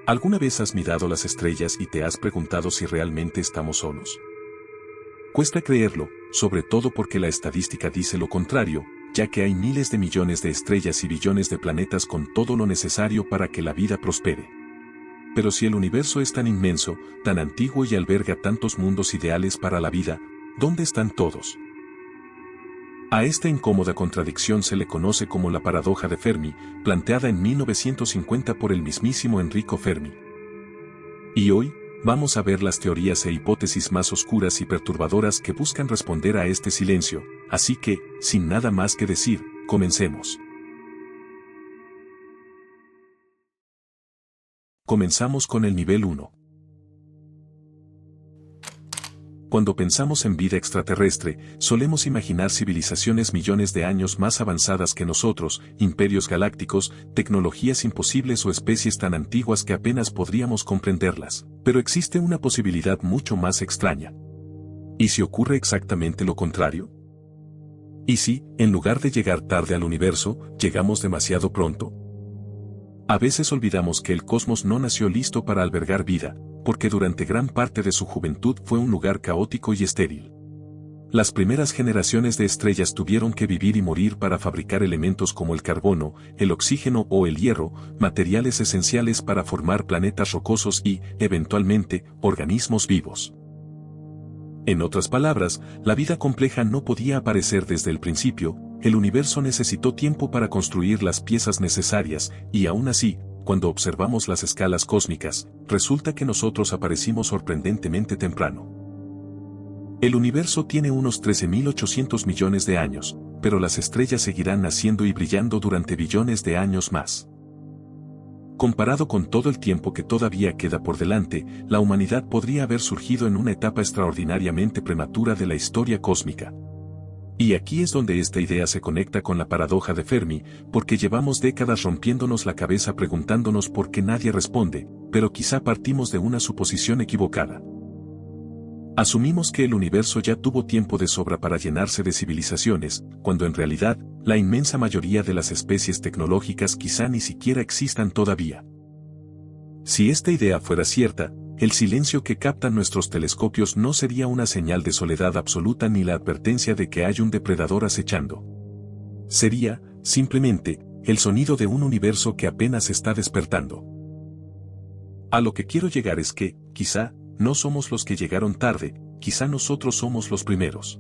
¿Alguna vez has mirado las estrellas y te has preguntado si realmente estamos solos? Cuesta creerlo, sobre todo porque la estadística dice lo contrario, ya que hay miles de millones de estrellas y billones de planetas con todo lo necesario para que la vida prospere. Pero si el universo es tan inmenso, tan antiguo y alberga tantos mundos ideales para la vida, ¿dónde están todos? A esta incómoda contradicción se le conoce como la paradoja de Fermi, planteada en 1950 por el mismísimo Enrico Fermi. Y hoy, vamos a ver las teorías e hipótesis más oscuras y perturbadoras que buscan responder a este silencio, así que, sin nada más que decir, comencemos. Comenzamos con el nivel 1. Cuando pensamos en vida extraterrestre, solemos imaginar civilizaciones millones de años más avanzadas que nosotros, imperios galácticos, tecnologías imposibles o especies tan antiguas que apenas podríamos comprenderlas. Pero existe una posibilidad mucho más extraña. ¿Y si ocurre exactamente lo contrario? ¿Y si, en lugar de llegar tarde al universo, llegamos demasiado pronto? A veces olvidamos que el cosmos no nació listo para albergar vida, porque durante gran parte de su juventud fue un lugar caótico y estéril. Las primeras generaciones de estrellas tuvieron que vivir y morir para fabricar elementos como el carbono, el oxígeno o el hierro, materiales esenciales para formar planetas rocosos y, eventualmente, organismos vivos. En otras palabras, la vida compleja no podía aparecer desde el principio, el universo necesitó tiempo para construir las piezas necesarias, y aún así, cuando observamos las escalas cósmicas, resulta que nosotros aparecimos sorprendentemente temprano. El universo tiene unos 13.800 millones de años, pero las estrellas seguirán naciendo y brillando durante billones de años más. Comparado con todo el tiempo que todavía queda por delante, la humanidad podría haber surgido en una etapa extraordinariamente prematura de la historia cósmica. Y aquí es donde esta idea se conecta con la paradoja de Fermi, porque llevamos décadas rompiéndonos la cabeza preguntándonos por qué nadie responde, pero quizá partimos de una suposición equivocada. Asumimos que el universo ya tuvo tiempo de sobra para llenarse de civilizaciones, cuando en realidad, la inmensa mayoría de las especies tecnológicas quizá ni siquiera existan todavía. Si esta idea fuera cierta, el silencio que captan nuestros telescopios no sería una señal de soledad absoluta ni la advertencia de que hay un depredador acechando. Sería, simplemente, el sonido de un universo que apenas está despertando. A lo que quiero llegar es que, quizá, no somos los que llegaron tarde, quizá nosotros somos los primeros.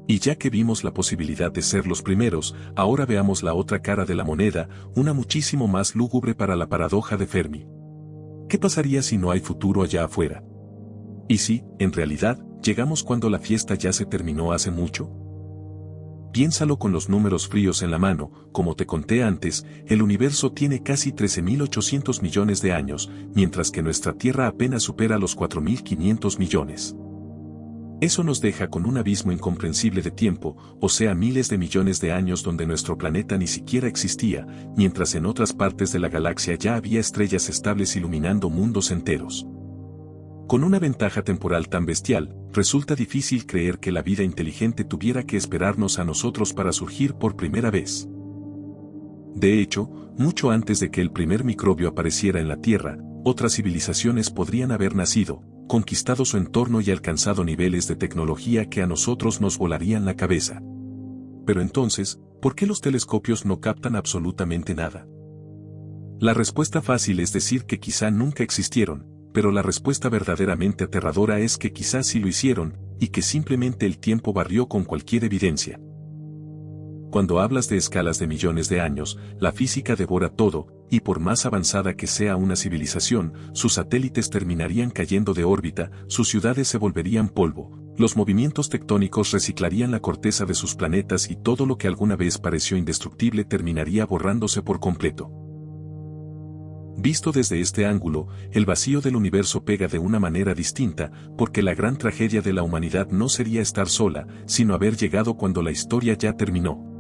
Y ya que vimos la posibilidad de ser los primeros, ahora veamos la otra cara de la moneda, una muchísimo más lúgubre para la paradoja de Fermi. ¿Qué pasaría si no hay futuro allá afuera? ¿Y si, en realidad, llegamos cuando la fiesta ya se terminó hace mucho? Piénsalo con los números fríos en la mano, como te conté antes, el universo tiene casi 13.800 millones de años, mientras que nuestra Tierra apenas supera los 4.500 millones. Eso nos deja con un abismo incomprensible de tiempo, o sea miles de millones de años donde nuestro planeta ni siquiera existía, mientras en otras partes de la galaxia ya había estrellas estables iluminando mundos enteros. Con una ventaja temporal tan bestial, resulta difícil creer que la vida inteligente tuviera que esperarnos a nosotros para surgir por primera vez. De hecho, mucho antes de que el primer microbio apareciera en la Tierra, otras civilizaciones podrían haber nacido, conquistado su entorno y alcanzado niveles de tecnología que a nosotros nos volarían la cabeza. Pero entonces, ¿por qué los telescopios no captan absolutamente nada? La respuesta fácil es decir que quizá nunca existieron, pero la respuesta verdaderamente aterradora es que quizás sí lo hicieron, y que simplemente el tiempo barrió con cualquier evidencia. Cuando hablas de escalas de millones de años, la física devora todo, y por más avanzada que sea una civilización, sus satélites terminarían cayendo de órbita, sus ciudades se volverían polvo, los movimientos tectónicos reciclarían la corteza de sus planetas y todo lo que alguna vez pareció indestructible terminaría borrándose por completo. Visto desde este ángulo, el vacío del universo pega de una manera distinta, porque la gran tragedia de la humanidad no sería estar sola, sino haber llegado cuando la historia ya terminó.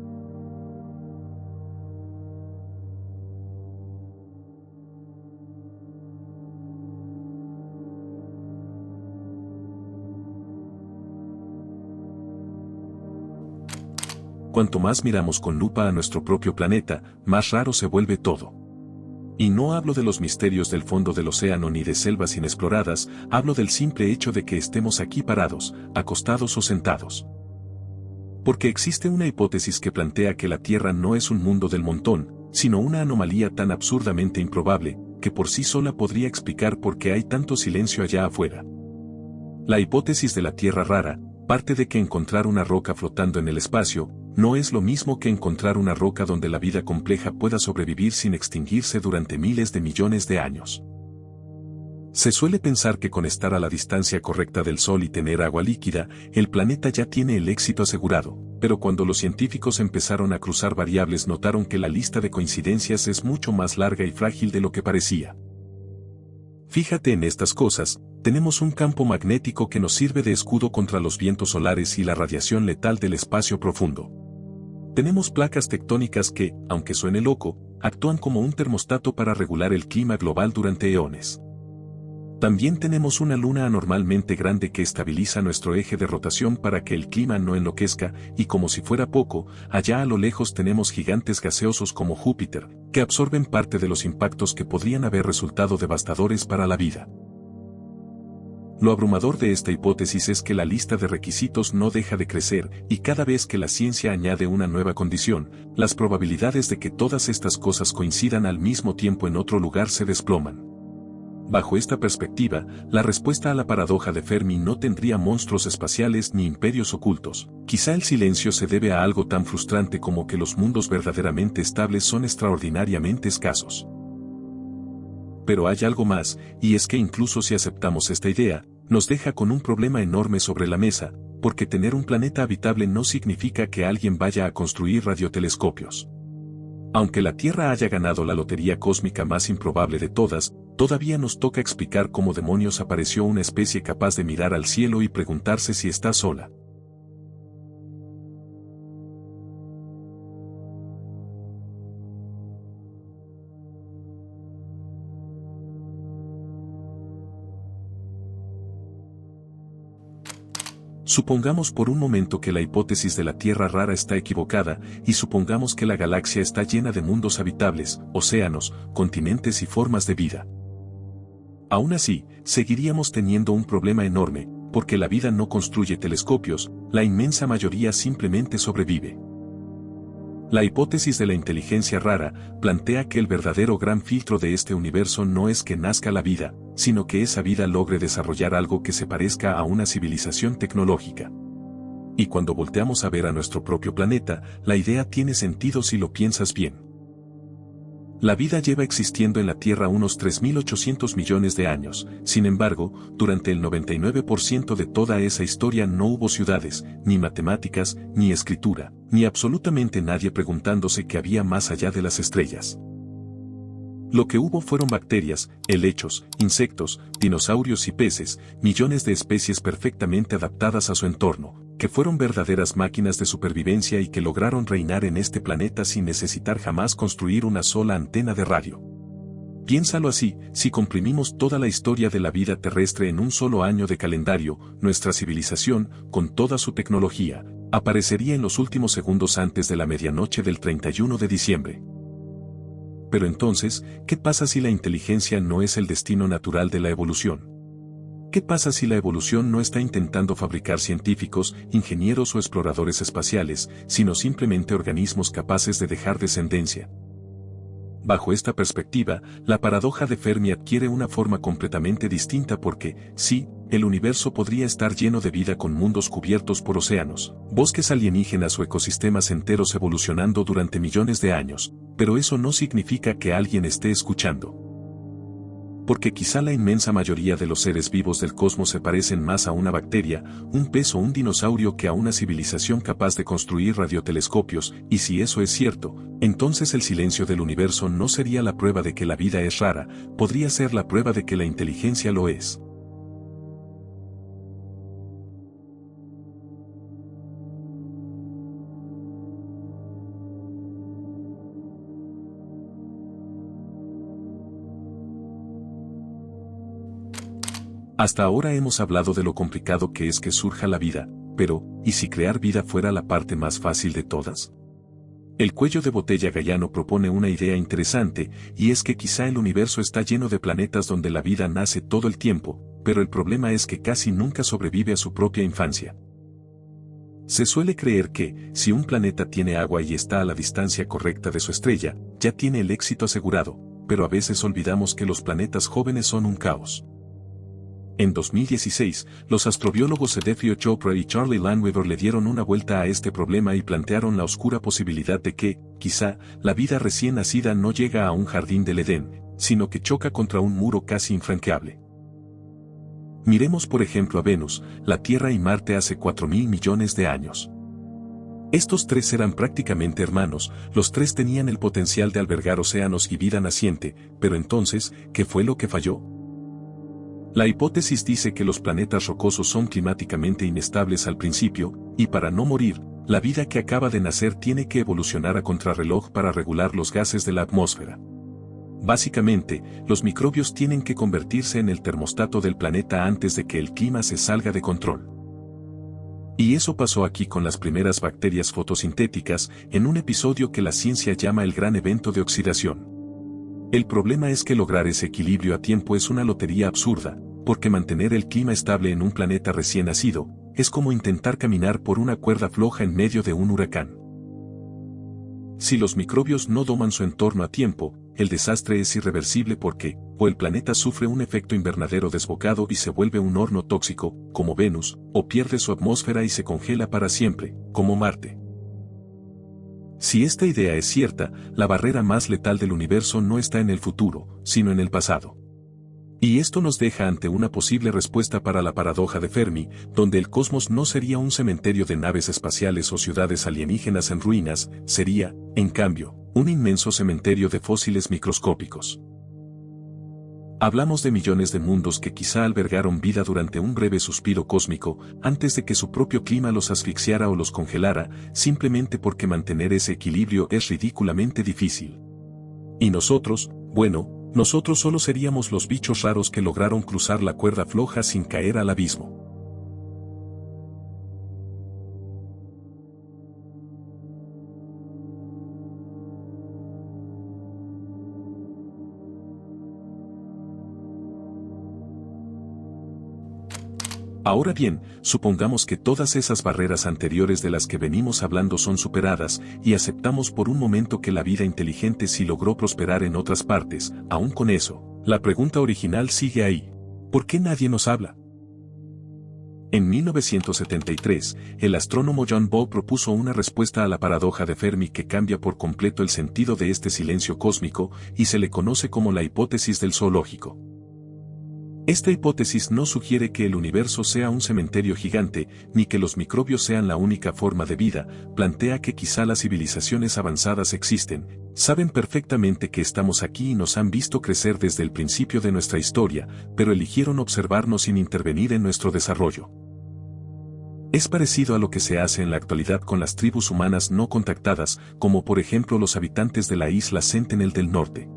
cuanto más miramos con lupa a nuestro propio planeta, más raro se vuelve todo. Y no hablo de los misterios del fondo del océano ni de selvas inexploradas, hablo del simple hecho de que estemos aquí parados, acostados o sentados. Porque existe una hipótesis que plantea que la Tierra no es un mundo del montón, sino una anomalía tan absurdamente improbable, que por sí sola podría explicar por qué hay tanto silencio allá afuera. La hipótesis de la Tierra rara parte de que encontrar una roca flotando en el espacio no es lo mismo que encontrar una roca donde la vida compleja pueda sobrevivir sin extinguirse durante miles de millones de años. Se suele pensar que con estar a la distancia correcta del Sol y tener agua líquida, el planeta ya tiene el éxito asegurado, pero cuando los científicos empezaron a cruzar variables notaron que la lista de coincidencias es mucho más larga y frágil de lo que parecía. Fíjate en estas cosas, tenemos un campo magnético que nos sirve de escudo contra los vientos solares y la radiación letal del espacio profundo. Tenemos placas tectónicas que, aunque suene loco, actúan como un termostato para regular el clima global durante eones. También tenemos una luna anormalmente grande que estabiliza nuestro eje de rotación para que el clima no enloquezca, y como si fuera poco, allá a lo lejos tenemos gigantes gaseosos como Júpiter, que absorben parte de los impactos que podrían haber resultado devastadores para la vida. Lo abrumador de esta hipótesis es que la lista de requisitos no deja de crecer, y cada vez que la ciencia añade una nueva condición, las probabilidades de que todas estas cosas coincidan al mismo tiempo en otro lugar se desploman. Bajo esta perspectiva, la respuesta a la paradoja de Fermi no tendría monstruos espaciales ni imperios ocultos. Quizá el silencio se debe a algo tan frustrante como que los mundos verdaderamente estables son extraordinariamente escasos. Pero hay algo más, y es que incluso si aceptamos esta idea, nos deja con un problema enorme sobre la mesa, porque tener un planeta habitable no significa que alguien vaya a construir radiotelescopios. Aunque la Tierra haya ganado la lotería cósmica más improbable de todas, todavía nos toca explicar cómo demonios apareció una especie capaz de mirar al cielo y preguntarse si está sola. Supongamos por un momento que la hipótesis de la Tierra rara está equivocada, y supongamos que la galaxia está llena de mundos habitables, océanos, continentes y formas de vida. Aún así, seguiríamos teniendo un problema enorme, porque la vida no construye telescopios, la inmensa mayoría simplemente sobrevive. La hipótesis de la inteligencia rara plantea que el verdadero gran filtro de este universo no es que nazca la vida, sino que esa vida logre desarrollar algo que se parezca a una civilización tecnológica. Y cuando volteamos a ver a nuestro propio planeta, la idea tiene sentido si lo piensas bien. La vida lleva existiendo en la Tierra unos 3.800 millones de años, sin embargo, durante el 99% de toda esa historia no hubo ciudades, ni matemáticas, ni escritura, ni absolutamente nadie preguntándose qué había más allá de las estrellas. Lo que hubo fueron bacterias, helechos, insectos, dinosaurios y peces, millones de especies perfectamente adaptadas a su entorno, que fueron verdaderas máquinas de supervivencia y que lograron reinar en este planeta sin necesitar jamás construir una sola antena de radio. Piénsalo así, si comprimimos toda la historia de la vida terrestre en un solo año de calendario, nuestra civilización, con toda su tecnología, aparecería en los últimos segundos antes de la medianoche del 31 de diciembre. Pero entonces, ¿qué pasa si la inteligencia no es el destino natural de la evolución? ¿Qué pasa si la evolución no está intentando fabricar científicos, ingenieros o exploradores espaciales, sino simplemente organismos capaces de dejar descendencia? Bajo esta perspectiva, la paradoja de Fermi adquiere una forma completamente distinta porque, sí, el universo podría estar lleno de vida con mundos cubiertos por océanos, bosques alienígenas o ecosistemas enteros evolucionando durante millones de años, pero eso no significa que alguien esté escuchando. Porque quizá la inmensa mayoría de los seres vivos del cosmos se parecen más a una bacteria, un pez o un dinosaurio que a una civilización capaz de construir radiotelescopios, y si eso es cierto, entonces el silencio del universo no sería la prueba de que la vida es rara, podría ser la prueba de que la inteligencia lo es. Hasta ahora hemos hablado de lo complicado que es que surja la vida, Pero, ¿y si crear vida fuera la parte más fácil de todas? El cuello de botella Gayano propone una idea interesante, y es que quizá el universo está lleno de planetas donde la vida nace todo el tiempo, pero el problema es que casi nunca sobrevive a su propia infancia. Se suele creer que, si un planeta tiene agua y está a la distancia correcta de su estrella, ya tiene el éxito asegurado, pero a veces olvidamos que los planetas jóvenes son un caos. En 2016, los astrobiólogos Edefio Chopra y Charlie Landweber le dieron una vuelta a este problema y plantearon la oscura posibilidad de que, quizá, la vida recién nacida no llega a un jardín del Edén, sino que choca contra un muro casi infranqueable. Miremos por ejemplo a Venus, la Tierra y Marte hace 4.000 millones de años. Estos tres eran prácticamente hermanos, los tres tenían el potencial de albergar océanos y vida naciente, pero entonces, ¿qué fue lo que falló? La hipótesis dice que los planetas rocosos son climáticamente inestables al principio, y para no morir, la vida que acaba de nacer tiene que evolucionar a contrarreloj para regular los gases de la atmósfera. Básicamente, los microbios tienen que convertirse en el termostato del planeta antes de que el clima se salga de control. Y eso pasó aquí con las primeras bacterias fotosintéticas, en un episodio que la ciencia llama el gran evento de oxidación. El problema es que lograr ese equilibrio a tiempo es una lotería absurda, porque mantener el clima estable en un planeta recién nacido, es como intentar caminar por una cuerda floja en medio de un huracán. Si los microbios no doman su entorno a tiempo, el desastre es irreversible porque, o el planeta sufre un efecto invernadero desbocado y se vuelve un horno tóxico, como Venus, o pierde su atmósfera y se congela para siempre, como Marte. Si esta idea es cierta, la barrera más letal del universo no está en el futuro, sino en el pasado. Y esto nos deja ante una posible respuesta para la paradoja de Fermi, donde el cosmos no sería un cementerio de naves espaciales o ciudades alienígenas en ruinas, sería, en cambio, un inmenso cementerio de fósiles microscópicos. Hablamos de millones de mundos que quizá albergaron vida durante un breve suspiro cósmico, antes de que su propio clima los asfixiara o los congelara, simplemente porque mantener ese equilibrio es ridículamente difícil. Y nosotros, bueno, nosotros solo seríamos los bichos raros que lograron cruzar la cuerda floja sin caer al abismo. Ahora bien, supongamos que todas esas barreras anteriores de las que venimos hablando son superadas, y aceptamos por un momento que la vida inteligente sí logró prosperar en otras partes. Aún con eso, la pregunta original sigue ahí. ¿Por qué nadie nos habla? En 1973, el astrónomo John Ball propuso una respuesta a la paradoja de Fermi que cambia por completo el sentido de este silencio cósmico, y se le conoce como la hipótesis del zoológico. Esta hipótesis no sugiere que el universo sea un cementerio gigante, ni que los microbios sean la única forma de vida, plantea que quizá las civilizaciones avanzadas existen, saben perfectamente que estamos aquí y nos han visto crecer desde el principio de nuestra historia, pero eligieron observarnos sin intervenir en nuestro desarrollo. Es parecido a lo que se hace en la actualidad con las tribus humanas no contactadas, como por ejemplo los habitantes de la isla Sentinel del Norte.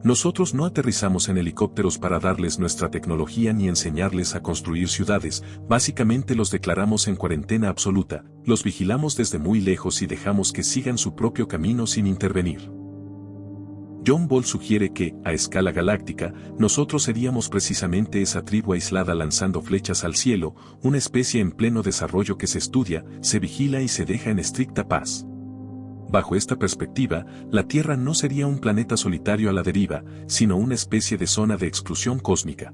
Nosotros no aterrizamos en helicópteros para darles nuestra tecnología ni enseñarles a construir ciudades, básicamente los declaramos en cuarentena absoluta, los vigilamos desde muy lejos y dejamos que sigan su propio camino sin intervenir. John Ball sugiere que, a escala galáctica, nosotros seríamos precisamente esa tribu aislada lanzando flechas al cielo, una especie en pleno desarrollo que se estudia, se vigila y se deja en estricta paz. Bajo esta perspectiva, la Tierra no sería un planeta solitario a la deriva, sino una especie de zona de exclusión cósmica.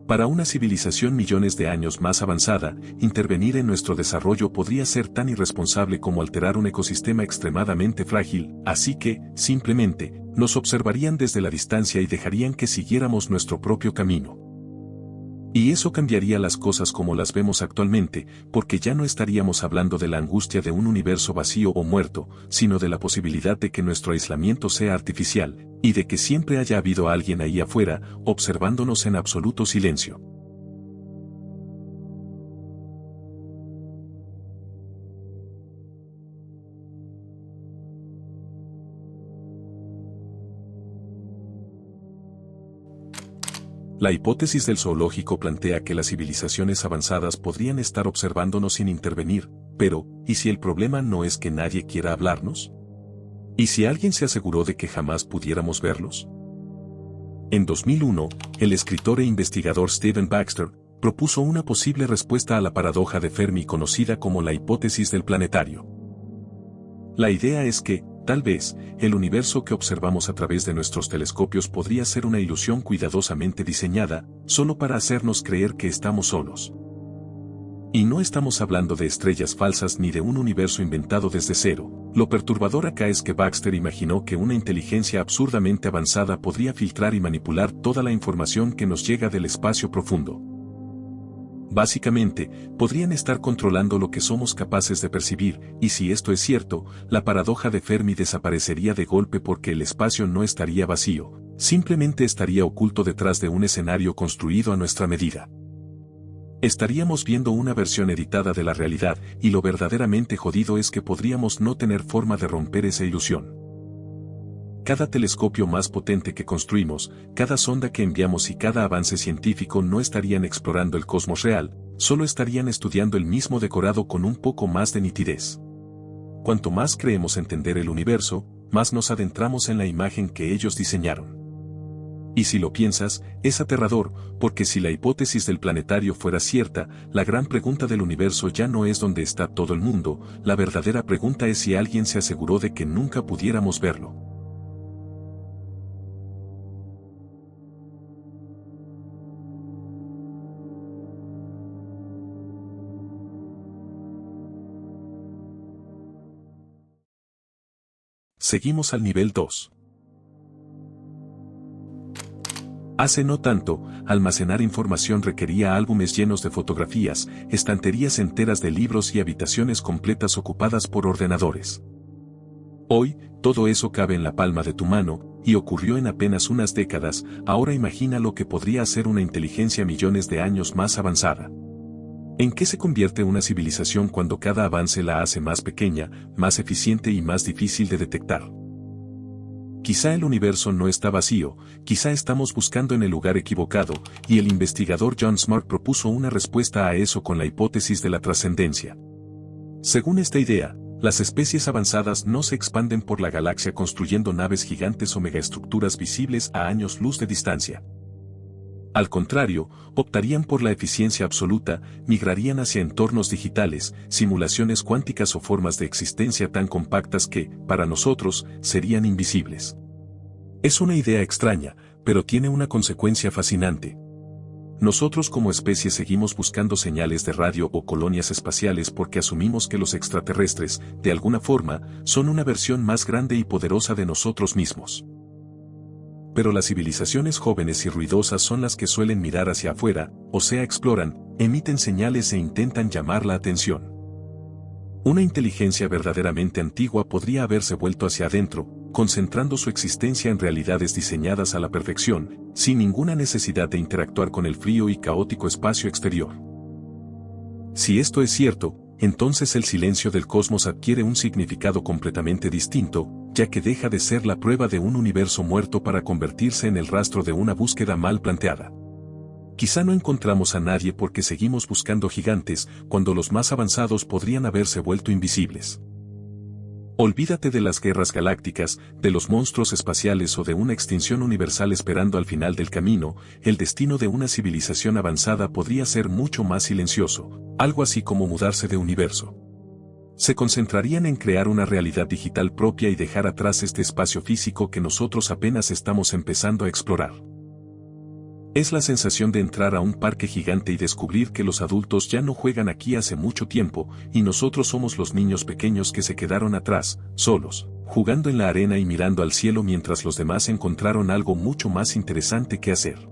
Para una civilización millones de años más avanzada, intervenir en nuestro desarrollo podría ser tan irresponsable como alterar un ecosistema extremadamente frágil, así que, simplemente, nos observarían desde la distancia y dejarían que siguiéramos nuestro propio camino. Y eso cambiaría las cosas como las vemos actualmente, porque ya no estaríamos hablando de la angustia de un universo vacío o muerto, sino de la posibilidad de que nuestro aislamiento sea artificial, y de que siempre haya habido alguien ahí afuera, observándonos en absoluto silencio. La hipótesis del zoológico plantea que las civilizaciones avanzadas podrían estar observándonos sin intervenir, pero, ¿y si el problema no es que nadie quiera hablarnos? ¿Y si alguien se aseguró de que jamás pudiéramos verlos? En 2001, el escritor e investigador Stephen Baxter propuso una posible respuesta a la paradoja de Fermi conocida como la hipótesis del planetario. La idea es que, tal vez, el universo que observamos a través de nuestros telescopios podría ser una ilusión cuidadosamente diseñada, solo para hacernos creer que estamos solos. Y no estamos hablando de estrellas falsas ni de un universo inventado desde cero. Lo perturbador acá es que Baxter imaginó que una inteligencia absurdamente avanzada podría filtrar y manipular toda la información que nos llega del espacio profundo. Básicamente, podrían estar controlando lo que somos capaces de percibir, y si esto es cierto, la paradoja de Fermi desaparecería de golpe porque el espacio no estaría vacío, simplemente estaría oculto detrás de un escenario construido a nuestra medida. Estaríamos viendo una versión editada de la realidad, y lo verdaderamente jodido es que podríamos no tener forma de romper esa ilusión. Cada telescopio más potente que construimos, cada sonda que enviamos y cada avance científico no estarían explorando el cosmos real, solo estarían estudiando el mismo decorado con un poco más de nitidez. Cuanto más creemos entender el universo, más nos adentramos en la imagen que ellos diseñaron. Y si lo piensas, es aterrador, porque si la hipótesis del planetario fuera cierta, la gran pregunta del universo ya no es dónde está todo el mundo, la verdadera pregunta es si alguien se aseguró de que nunca pudiéramos verlo. Seguimos al nivel 2. Hace no tanto, almacenar información requería álbumes llenos de fotografías, estanterías enteras de libros y habitaciones completas ocupadas por ordenadores. Hoy, todo eso cabe en la palma de tu mano, y ocurrió en apenas unas décadas. Ahora imagina lo que podría hacer una inteligencia millones de años más avanzada. ¿En qué se convierte una civilización cuando cada avance la hace más pequeña, más eficiente y más difícil de detectar? Quizá el universo no está vacío, quizá estamos buscando en el lugar equivocado, y el investigador John Smart propuso una respuesta a eso con la hipótesis de la trascendencia. Según esta idea, las especies avanzadas no se expanden por la galaxia construyendo naves gigantes o megaestructuras visibles a años luz de distancia. Al contrario, optarían por la eficiencia absoluta, migrarían hacia entornos digitales, simulaciones cuánticas o formas de existencia tan compactas que, para nosotros, serían invisibles. Es una idea extraña, pero tiene una consecuencia fascinante. Nosotros como especie seguimos buscando señales de radio o colonias espaciales porque asumimos que los extraterrestres, de alguna forma, son una versión más grande y poderosa de nosotros mismos. Pero las civilizaciones jóvenes y ruidosas son las que suelen mirar hacia afuera, o sea exploran, emiten señales e intentan llamar la atención. Una inteligencia verdaderamente antigua podría haberse vuelto hacia adentro, concentrando su existencia en realidades diseñadas a la perfección, sin ninguna necesidad de interactuar con el frío y caótico espacio exterior. Si esto es cierto, entonces el silencio del cosmos adquiere un significado completamente distinto, ya que deja de ser la prueba de un universo muerto para convertirse en el rastro de una búsqueda mal planteada. Quizá no encontramos a nadie porque seguimos buscando gigantes, cuando los más avanzados podrían haberse vuelto invisibles. Olvídate de las guerras galácticas, de los monstruos espaciales o de una extinción universal esperando al final del camino. El destino de una civilización avanzada podría ser mucho más silencioso, algo así como mudarse de universo. Se concentrarían en crear una realidad digital propia y dejar atrás este espacio físico que nosotros apenas estamos empezando a explorar. Es la sensación de entrar a un parque gigante y descubrir que los adultos ya no juegan aquí hace mucho tiempo, y nosotros somos los niños pequeños que se quedaron atrás, solos, jugando en la arena y mirando al cielo mientras los demás encontraron algo mucho más interesante que hacer.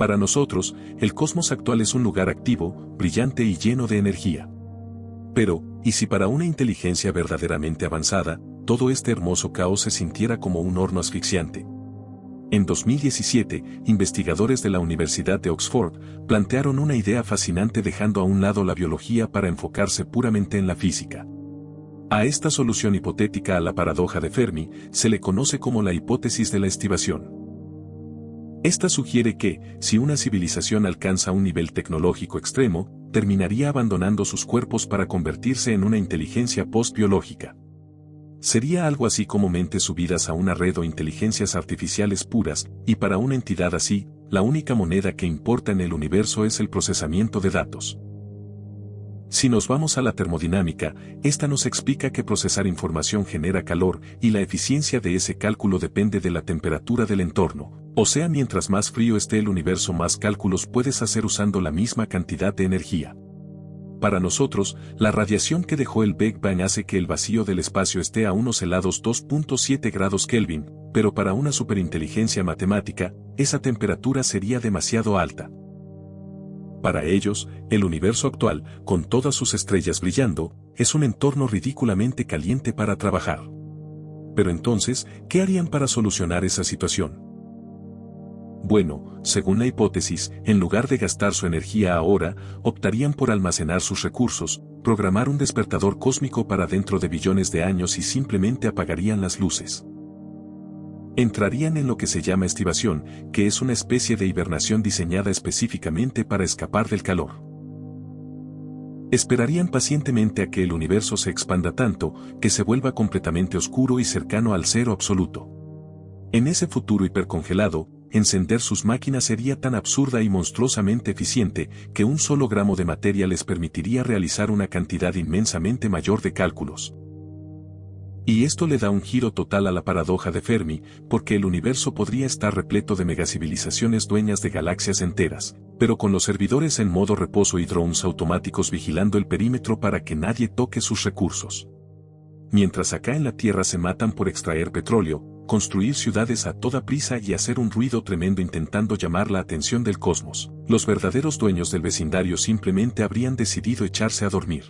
Para nosotros, el cosmos actual es un lugar activo, brillante y lleno de energía. Pero, ¿y si para una inteligencia verdaderamente avanzada, todo este hermoso caos se sintiera como un horno asfixiante? En 2017, investigadores de la Universidad de Oxford plantearon una idea fascinante dejando a un lado la biología para enfocarse puramente en la física. A esta solución hipotética a la paradoja de Fermi se le conoce como la hipótesis de la estivación. Esta sugiere que, si una civilización alcanza un nivel tecnológico extremo, terminaría abandonando sus cuerpos para convertirse en una inteligencia post-biológica. Sería algo así como mentes subidas a una red o inteligencias artificiales puras, y para una entidad así, la única moneda que importa en el universo es el procesamiento de datos. Si nos vamos a la termodinámica, esta nos explica que procesar información genera calor y la eficiencia de ese cálculo depende de la temperatura del entorno. O sea, mientras más frío esté el universo, más cálculos puedes hacer usando la misma cantidad de energía. Para nosotros, la radiación que dejó el Big Bang hace que el vacío del espacio esté a unos helados 2.7 grados Kelvin, pero para una superinteligencia matemática, esa temperatura sería demasiado alta. Para ellos, el universo actual, con todas sus estrellas brillando, es un entorno ridículamente caliente para trabajar. Pero entonces, ¿qué harían para solucionar esa situación? Bueno, según la hipótesis, en lugar de gastar su energía ahora, optarían por almacenar sus recursos, programar un despertador cósmico para dentro de billones de años y simplemente apagarían las luces. Entrarían en lo que se llama estivación, que es una especie de hibernación diseñada específicamente para escapar del calor. Esperarían pacientemente a que el universo se expanda tanto, que se vuelva completamente oscuro y cercano al cero absoluto. En ese futuro hipercongelado, encender sus máquinas sería tan absurda y monstruosamente eficiente, que un solo gramo de materia les permitiría realizar una cantidad inmensamente mayor de cálculos. Y esto le da un giro total a la paradoja de Fermi, porque el universo podría estar repleto de megacivilizaciones dueñas de galaxias enteras, pero con los servidores en modo reposo y drones automáticos vigilando el perímetro para que nadie toque sus recursos. Mientras acá en la Tierra se matan por extraer petróleo, construir ciudades a toda prisa y hacer un ruido tremendo intentando llamar la atención del cosmos, los verdaderos dueños del vecindario simplemente habrían decidido echarse a dormir.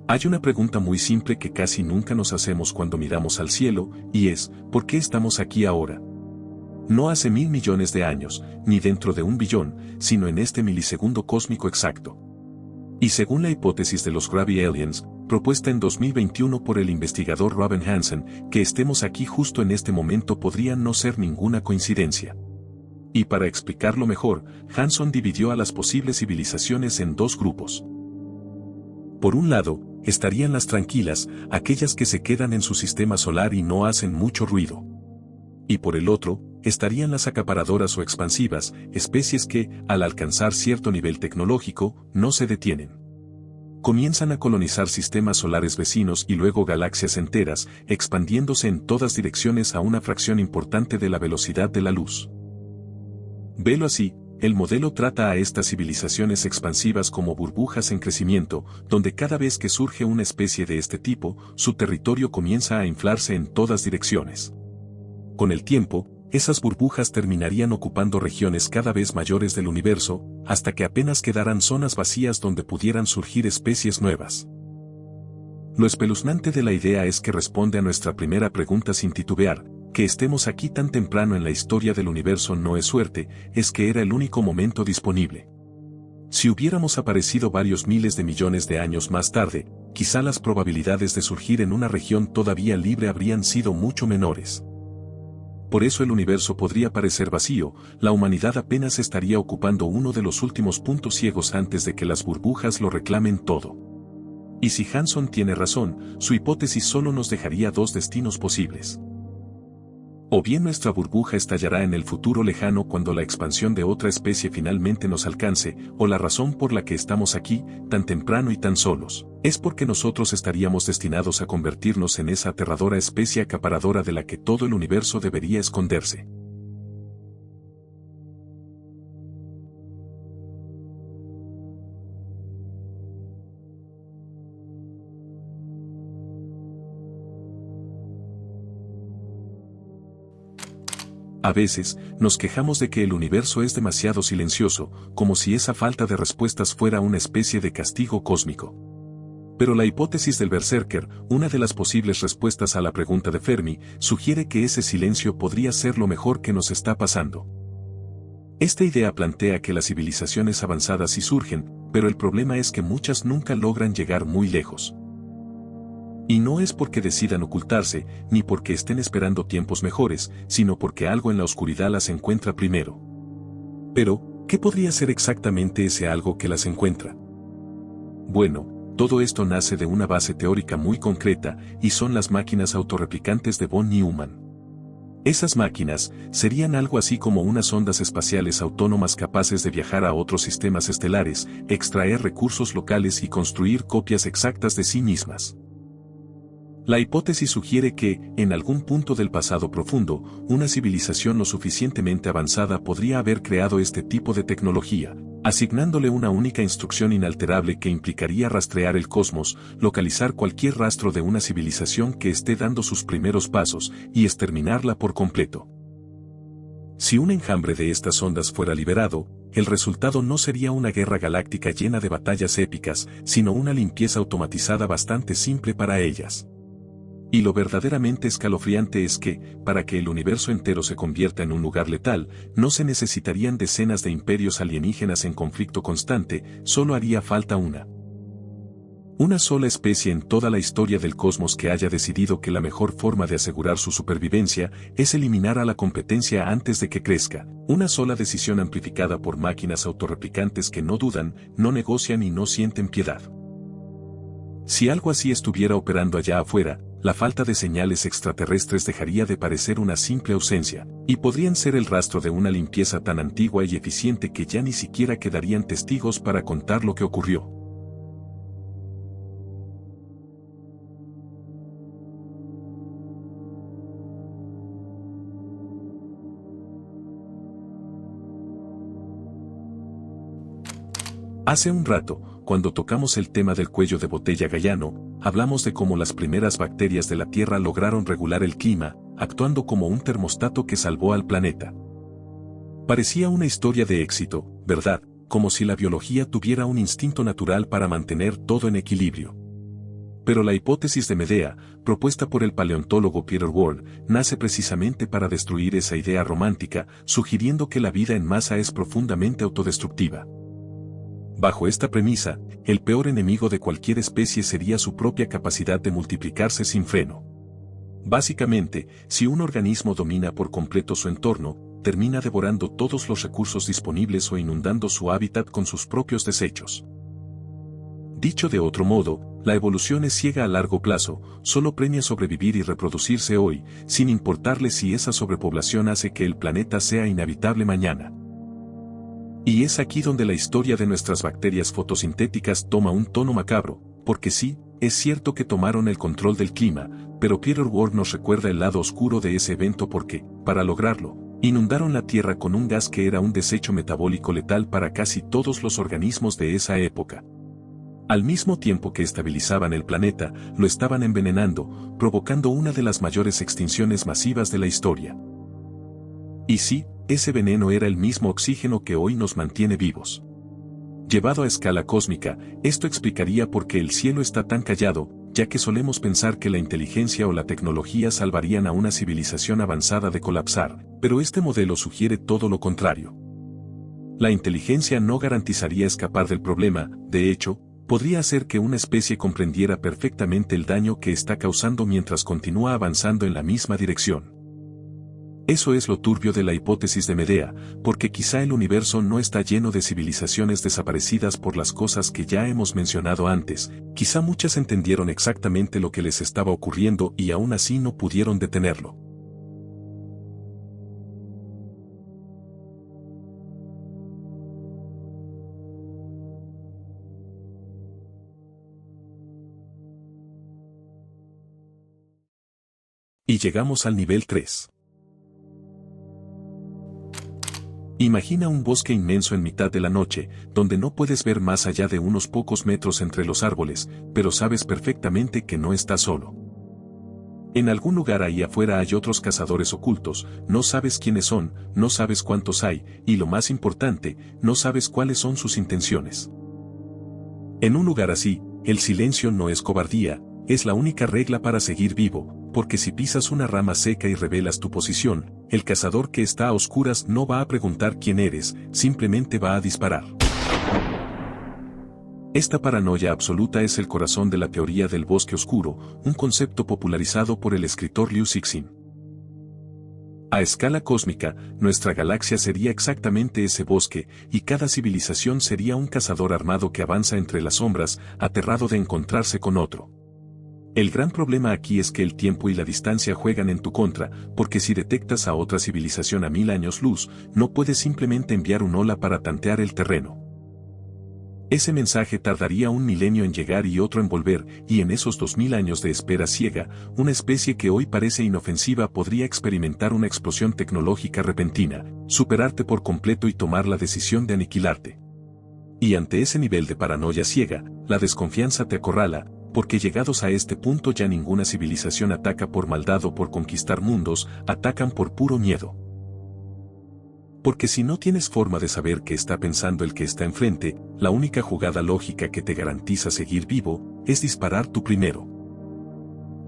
Hay una pregunta muy simple que casi nunca nos hacemos cuando miramos al cielo, y es, ¿por qué estamos aquí ahora? No hace 1.000 millones de años, ni dentro de 1 billón, sino en este milisegundo cósmico exacto. Y según la hipótesis de los Gravity Aliens, propuesta en 2021 por el investigador Robin Hansen, que estemos aquí justo en este momento podría no ser ninguna coincidencia. Y para explicarlo mejor, Hansen dividió a las posibles civilizaciones en dos grupos. Por un lado, estarían las tranquilas, aquellas que se quedan en su sistema solar y no hacen mucho ruido. Y por el otro, estarían las acaparadoras o expansivas, especies que, al alcanzar cierto nivel tecnológico, no se detienen. Comienzan a colonizar sistemas solares vecinos y luego galaxias enteras, expandiéndose en todas direcciones a una fracción importante de la velocidad de la luz. Velo así. El modelo trata a estas civilizaciones expansivas como burbujas en crecimiento, donde cada vez que surge una especie de este tipo, su territorio comienza a inflarse en todas direcciones. Con el tiempo, esas burbujas terminarían ocupando regiones cada vez mayores del universo, hasta que apenas quedaran zonas vacías donde pudieran surgir especies nuevas. Lo espeluznante de la idea es que responde a nuestra primera pregunta sin titubear. Que estemos aquí tan temprano en la historia del universo no es suerte, es que era el único momento disponible. Si hubiéramos aparecido varios miles de millones de años más tarde, quizá las probabilidades de surgir en una región todavía libre habrían sido mucho menores. Por eso el universo podría parecer vacío, la humanidad apenas estaría ocupando uno de los últimos puntos ciegos antes de que las burbujas lo reclamen todo. Y si Hansen tiene razón, su hipótesis solo nos dejaría dos destinos posibles. O bien nuestra burbuja estallará en el futuro lejano cuando la expansión de otra especie finalmente nos alcance, o la razón por la que estamos aquí, tan temprano y tan solos, es porque nosotros estaríamos destinados a convertirnos en esa aterradora especie acaparadora de la que todo el universo debería esconderse. A veces, nos quejamos de que el universo es demasiado silencioso, como si esa falta de respuestas fuera una especie de castigo cósmico. Pero la hipótesis del Berserker, una de las posibles respuestas a la pregunta de Fermi, sugiere que ese silencio podría ser lo mejor que nos está pasando. Esta idea plantea que las civilizaciones avanzadas sí surgen, pero el problema es que muchas nunca logran llegar muy lejos. Y no es porque decidan ocultarse, ni porque estén esperando tiempos mejores, sino porque algo en la oscuridad las encuentra primero. Pero, ¿qué podría ser exactamente ese algo que las encuentra? Bueno, todo esto nace de una base teórica muy concreta, y son las máquinas autorreplicantes de von Neumann. Esas máquinas serían algo así como unas ondas espaciales autónomas capaces de viajar a otros sistemas estelares, extraer recursos locales y construir copias exactas de sí mismas. La hipótesis sugiere que, en algún punto del pasado profundo, una civilización lo suficientemente avanzada podría haber creado este tipo de tecnología, asignándole una única instrucción inalterable que implicaría rastrear el cosmos, localizar cualquier rastro de una civilización que esté dando sus primeros pasos, y exterminarla por completo. Si un enjambre de estas ondas fuera liberado, el resultado no sería una guerra galáctica llena de batallas épicas, sino una limpieza automatizada bastante simple para ellas. Y lo verdaderamente escalofriante es que, para que el universo entero se convierta en un lugar letal, no se necesitarían decenas de imperios alienígenas en conflicto constante, solo haría falta una sola especie en toda la historia del cosmos que haya decidido que la mejor forma de asegurar su supervivencia es eliminar a la competencia antes de que crezca, una sola decisión amplificada por máquinas autorreplicantes que no dudan, no negocian y no sienten piedad. Si algo así estuviera operando allá afuera, la falta de señales extraterrestres dejaría de parecer una simple ausencia, y podrían ser el rastro de una limpieza tan antigua y eficiente que ya ni siquiera quedarían testigos para contar lo que ocurrió. Hace un rato, cuando tocamos el tema del cuello de botella gallano, hablamos de cómo las primeras bacterias de la Tierra lograron regular el clima, actuando como un termostato que salvó al planeta. Parecía una historia de éxito, ¿verdad? Como si la biología tuviera un instinto natural para mantener todo en equilibrio. Pero la hipótesis de Medea, propuesta por el paleontólogo Peter Ward, nace precisamente para destruir esa idea romántica, sugiriendo que la vida en masa es profundamente autodestructiva. Bajo esta premisa, el peor enemigo de cualquier especie sería su propia capacidad de multiplicarse sin freno. Básicamente, si un organismo domina por completo su entorno, termina devorando todos los recursos disponibles o inundando su hábitat con sus propios desechos. Dicho de otro modo, la evolución es ciega a largo plazo, solo premia sobrevivir y reproducirse hoy, sin importarle si esa sobrepoblación hace que el planeta sea inhabitable mañana. Y es aquí donde la historia de nuestras bacterias fotosintéticas toma un tono macabro, porque sí, es cierto que tomaron el control del clima, pero Peter Ward nos recuerda el lado oscuro de ese evento porque, para lograrlo, inundaron la Tierra con un gas que era un desecho metabólico letal para casi todos los organismos de esa época. Al mismo tiempo que estabilizaban el planeta, lo estaban envenenando, provocando una de las mayores extinciones masivas de la historia. Y sí, ese veneno era el mismo oxígeno que hoy nos mantiene vivos. Llevado a escala cósmica, esto explicaría por qué el cielo está tan callado, ya que solemos pensar que la inteligencia o la tecnología salvarían a una civilización avanzada de colapsar, pero este modelo sugiere todo lo contrario. La inteligencia no garantizaría escapar del problema, de hecho, podría hacer que una especie comprendiera perfectamente el daño que está causando mientras continúa avanzando en la misma dirección. Eso es lo turbio de la hipótesis de Medea, porque quizá el universo no está lleno de civilizaciones desaparecidas por las cosas que ya hemos mencionado antes, quizá muchas entendieron exactamente lo que les estaba ocurriendo y aún así no pudieron detenerlo. Y llegamos al nivel 3. Imagina un bosque inmenso en mitad de la noche, donde no puedes ver más allá de unos pocos metros entre los árboles, pero sabes perfectamente que no estás solo. En algún lugar ahí afuera hay otros cazadores ocultos, no sabes quiénes son, no sabes cuántos hay, y lo más importante, no sabes cuáles son sus intenciones. En un lugar así, el silencio no es cobardía, es la única regla para seguir vivo, porque si pisas una rama seca y revelas tu posición, el cazador que está a oscuras no va a preguntar quién eres, simplemente va a disparar. Esta paranoia absoluta es el corazón de la teoría del bosque oscuro, un concepto popularizado por el escritor Liu Cixin. A escala cósmica, nuestra galaxia sería exactamente ese bosque, y cada civilización sería un cazador armado que avanza entre las sombras, aterrado de encontrarse con otro. El gran problema aquí es que el tiempo y la distancia juegan en tu contra, porque si detectas a otra civilización a 1000 años luz, no puedes simplemente enviar un ola para tantear el terreno. Ese mensaje tardaría un milenio en llegar y otro en volver, y en esos 2000 años de espera ciega, una especie que hoy parece inofensiva podría experimentar una explosión tecnológica repentina, superarte por completo y tomar la decisión de aniquilarte. Y ante ese nivel de paranoia ciega, la desconfianza te acorrala, porque llegados a este punto ya ninguna civilización ataca por maldad o por conquistar mundos, atacan por puro miedo. Porque si no tienes forma de saber qué está pensando el que está enfrente, la única jugada lógica que te garantiza seguir vivo, es disparar tú primero.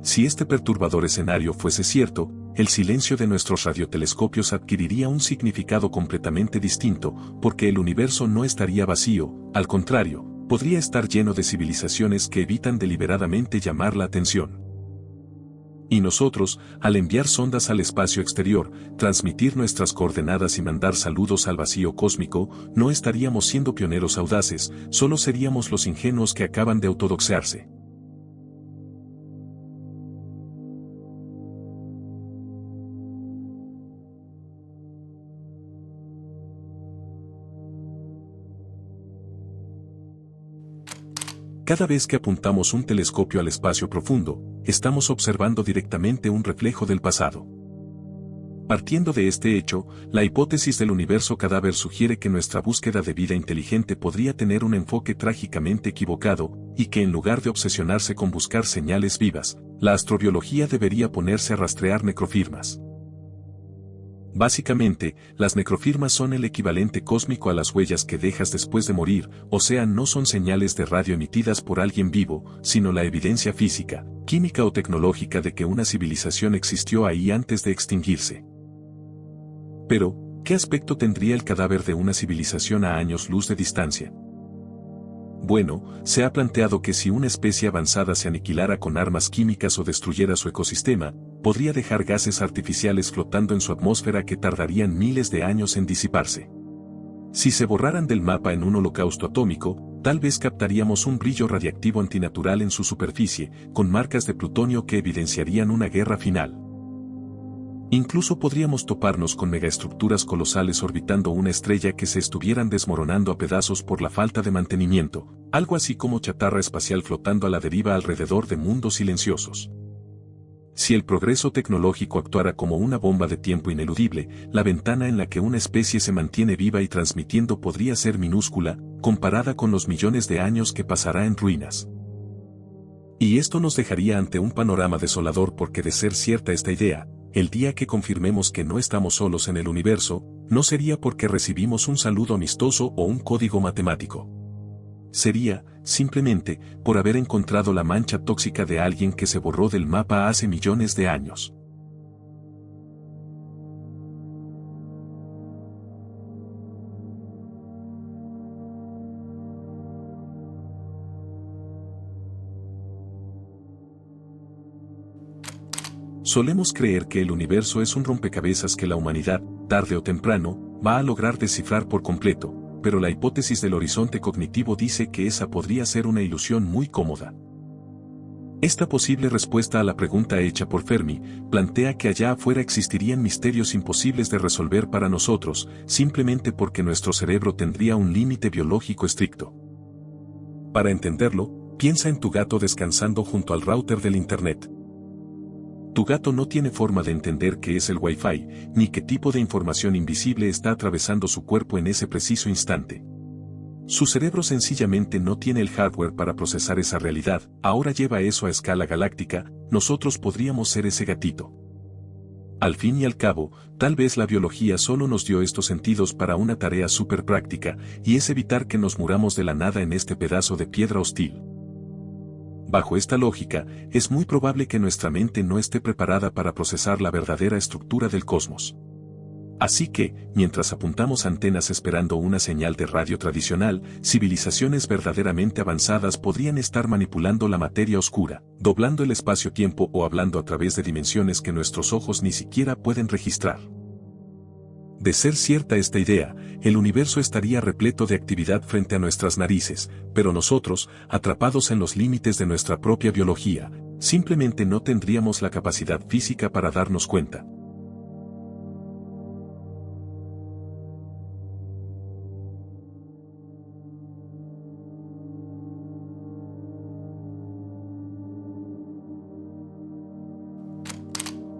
Si este perturbador escenario fuese cierto, el silencio de nuestros radiotelescopios adquiriría un significado completamente distinto, porque el universo no estaría vacío, al contrario, podría estar lleno de civilizaciones que evitan deliberadamente llamar la atención. Y nosotros, al enviar sondas al espacio exterior, transmitir nuestras coordenadas y mandar saludos al vacío cósmico, no estaríamos siendo pioneros audaces, solo seríamos los ingenuos que acaban de autodoxearse. Cada vez que apuntamos un telescopio al espacio profundo, estamos observando directamente un reflejo del pasado. Partiendo de este hecho, la hipótesis del universo cadáver sugiere que nuestra búsqueda de vida inteligente podría tener un enfoque trágicamente equivocado, y que en lugar de obsesionarse con buscar señales vivas, la astrobiología debería ponerse a rastrear necrofirmas. Básicamente, las necrofirmas son el equivalente cósmico a las huellas que dejas después de morir, o sea, no son señales de radio emitidas por alguien vivo, sino la evidencia física, química o tecnológica de que una civilización existió ahí antes de extinguirse. Pero, ¿qué aspecto tendría el cadáver de una civilización a años luz de distancia? Bueno, se ha planteado que si una especie avanzada se aniquilara con armas químicas o destruyera su ecosistema, podría dejar gases artificiales flotando en su atmósfera que tardarían miles de años en disiparse. Si se borraran del mapa en un holocausto atómico, tal vez captaríamos un brillo radiactivo antinatural en su superficie, con marcas de plutonio que evidenciarían una guerra final. Incluso podríamos toparnos con megaestructuras colosales orbitando una estrella que se estuvieran desmoronando a pedazos por la falta de mantenimiento, algo así como chatarra espacial flotando a la deriva alrededor de mundos silenciosos. Si el progreso tecnológico actuara como una bomba de tiempo ineludible, la ventana en la que una especie se mantiene viva y transmitiendo podría ser minúscula, comparada con los millones de años que pasará en ruinas. Y esto nos dejaría ante un panorama desolador porque de ser cierta esta idea, el día que confirmemos que no estamos solos en el universo, no sería porque recibimos un saludo amistoso o un código matemático. Sería, simplemente, por haber encontrado la mancha tóxica de alguien que se borró del mapa hace millones de años. Solemos creer que el universo es un rompecabezas que la humanidad, tarde o temprano, va a lograr descifrar por completo, pero la hipótesis del horizonte cognitivo dice que esa podría ser una ilusión muy cómoda. Esta posible respuesta a la pregunta hecha por Fermi, plantea que allá afuera existirían misterios imposibles de resolver para nosotros, simplemente porque nuestro cerebro tendría un límite biológico estricto. Para entenderlo, piensa en tu gato descansando junto al router del Internet. Tu gato no tiene forma de entender qué es el Wi-Fi, ni qué tipo de información invisible está atravesando su cuerpo en ese preciso instante. Su cerebro sencillamente no tiene el hardware para procesar esa realidad, ahora lleva eso a escala galáctica, nosotros podríamos ser ese gatito. Al fin y al cabo, tal vez la biología solo nos dio estos sentidos para una tarea súper práctica, y es evitar que nos muramos de la nada en este pedazo de piedra hostil. Bajo esta lógica, es muy probable que nuestra mente no esté preparada para procesar la verdadera estructura del cosmos. Así que, mientras apuntamos antenas esperando una señal de radio tradicional, civilizaciones verdaderamente avanzadas podrían estar manipulando la materia oscura, doblando el espacio-tiempo o hablando a través de dimensiones que nuestros ojos ni siquiera pueden registrar. De ser cierta esta idea, el universo estaría repleto de actividad frente a nuestras narices, pero nosotros, atrapados en los límites de nuestra propia biología, simplemente no tendríamos la capacidad física para darnos cuenta.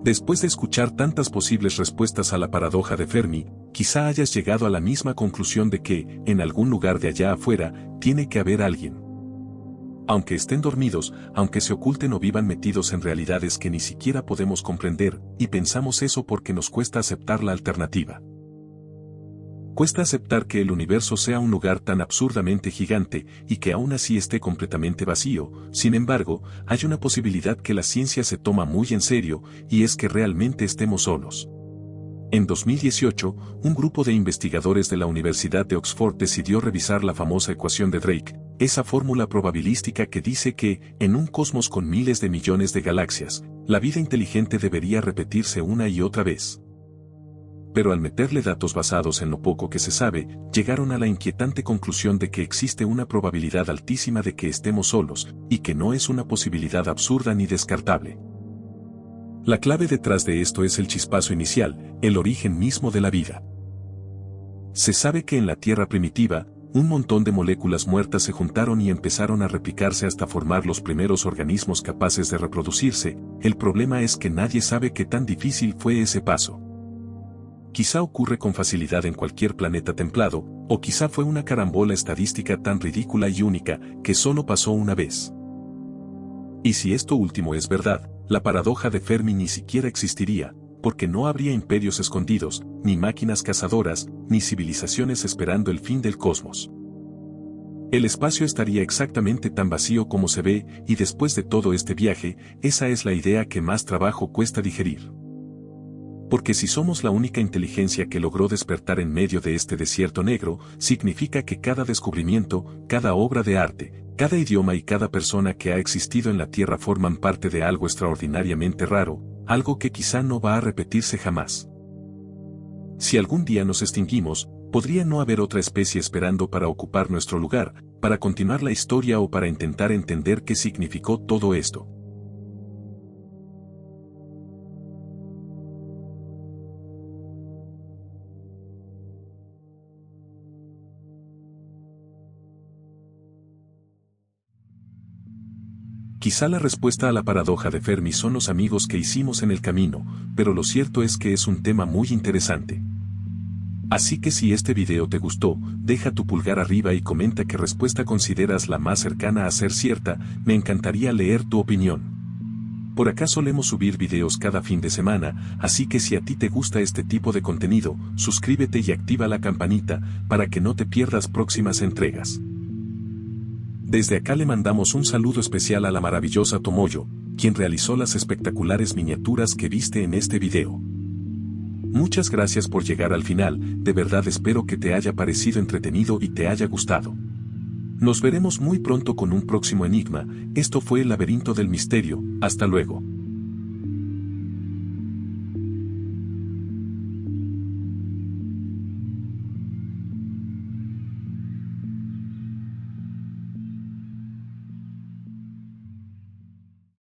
Después de escuchar tantas posibles respuestas a la paradoja de Fermi, quizá hayas llegado a la misma conclusión de que, en algún lugar de allá afuera, tiene que haber alguien. Aunque estén dormidos, aunque se oculten o vivan metidos en realidades que ni siquiera podemos comprender, y pensamos eso porque nos cuesta aceptar la alternativa. Cuesta aceptar que el universo sea un lugar tan absurdamente gigante y que aún así esté completamente vacío. Sin embargo, hay una posibilidad que la ciencia se toma muy en serio, y es que realmente estemos solos. En 2018, un grupo de investigadores de la Universidad de Oxford decidió revisar la famosa ecuación de Drake, esa fórmula probabilística que dice que, en un cosmos con miles de millones de galaxias, la vida inteligente debería repetirse una y otra vez. Pero al meterle datos basados en lo poco que se sabe, llegaron a la inquietante conclusión de que existe una probabilidad altísima de que estemos solos, y que no es una posibilidad absurda ni descartable. La clave detrás de esto es el chispazo inicial, el origen mismo de la vida. Se sabe que en la Tierra primitiva, un montón de moléculas muertas se juntaron y empezaron a replicarse hasta formar los primeros organismos capaces de reproducirse. El problema es que nadie sabe qué tan difícil fue ese paso. Quizá ocurre con facilidad en cualquier planeta templado, o quizá fue una carambola estadística tan ridícula y única, que solo pasó una vez. Y si esto último es verdad, la paradoja de Fermi ni siquiera existiría, porque no habría imperios escondidos, ni máquinas cazadoras, ni civilizaciones esperando el fin del cosmos. El espacio estaría exactamente tan vacío como se ve, y después de todo este viaje, esa es la idea que más trabajo cuesta digerir. Porque si somos la única inteligencia que logró despertar en medio de este desierto negro, significa que cada descubrimiento, cada obra de arte, cada idioma y cada persona que ha existido en la Tierra forman parte de algo extraordinariamente raro, algo que quizá no va a repetirse jamás. Si algún día nos extinguimos, podría no haber otra especie esperando para ocupar nuestro lugar, para continuar la historia o para intentar entender qué significó todo esto. Quizá la respuesta a la paradoja de Fermi son los amigos que hicimos en el camino, pero lo cierto es que es un tema muy interesante. Así que si este video te gustó, deja tu pulgar arriba y comenta qué respuesta consideras la más cercana a ser cierta, me encantaría leer tu opinión. Por acá solemos subir videos cada fin de semana, así que si a ti te gusta este tipo de contenido, suscríbete y activa la campanita, para que no te pierdas próximas entregas. Desde acá le mandamos un saludo especial a la maravillosa Tomoyo, quien realizó las espectaculares miniaturas que viste en este video. Muchas gracias por llegar al final, de verdad espero que te haya parecido entretenido y te haya gustado. Nos veremos muy pronto con un próximo enigma. Esto fue el laberinto del misterio, hasta luego.